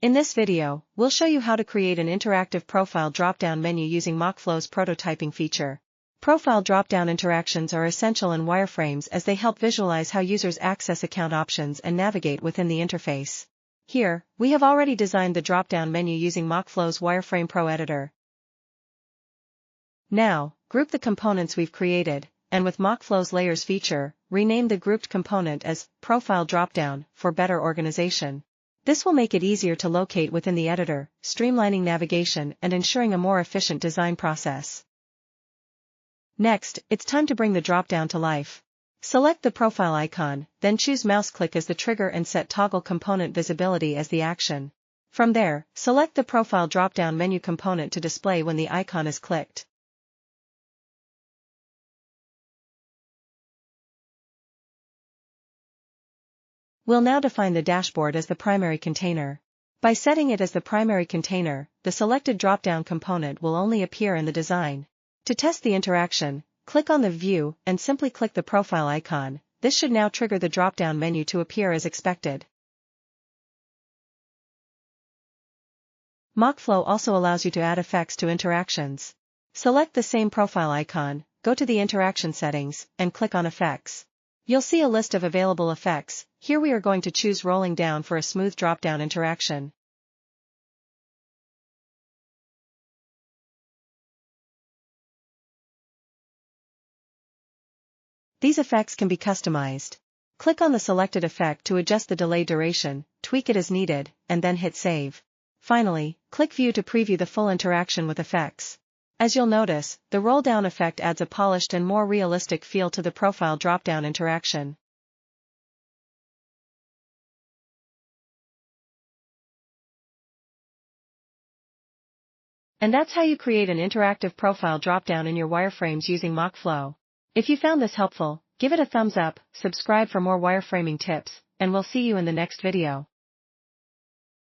In this video, we'll show you how to create an interactive profile drop-down menu using Mockflow's prototyping feature. Profile drop-down interactions are essential in wireframes as they help visualize how users access account options and navigate within the interface. Here, we have already designed the drop-down menu using Mockflow's Wireframe Pro editor. Now, group the components we've created, and with Mockflow's Layers feature, rename the grouped component as Profile Dropdown for better organization. This will make it easier to locate within the editor, streamlining navigation and ensuring a more efficient design process. Next, it's time to bring the dropdown to life. Select the profile icon, then choose mouse click as the trigger and set toggle component visibility as the action. From there, select the profile dropdown menu component to display when the icon is clicked. We'll now define the dashboard as the primary container. By setting it as the primary container, the selected drop-down component will only appear in the design. To test the interaction, click on the view and simply click the profile icon. This should now trigger the drop-down menu to appear as expected. Mockflow also allows you to add effects to interactions. Select the same profile icon, go to the interaction settings, and click on Effects. You'll see a list of available effects. Here we are going to choose rolling down for a smooth drop-down interaction. These effects can be customized. Click on the selected effect to adjust the delay duration, tweak it as needed, and then hit Save. Finally, click View to preview the full interaction with effects. As you'll notice, the roll-down effect adds a polished and more realistic feel to the profile drop-down interaction. And that's how you create an interactive profile drop-down in your wireframes using Mockflow. If you found this helpful, give it a thumbs up, subscribe for more wireframing tips, and we'll see you in the next video.